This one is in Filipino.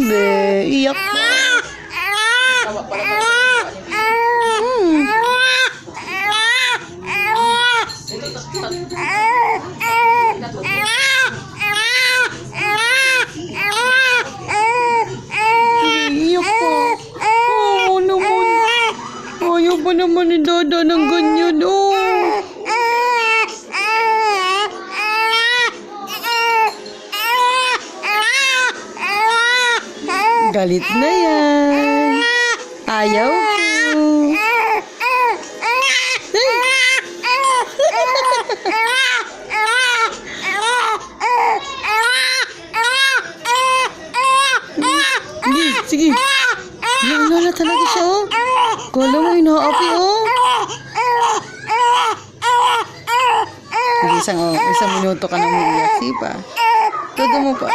Be, iyak pa. Iyak pa. Oh, naman. Ayaw ba naman ni Dada ng ganyan? Oh. Galit na yan. Ayaw po. Sige. Naalala talaga siya, oh. Kala mo inaapi, oh. Sige, isang minuto ka nang umiiyak. Sige pa. Todo mo pa.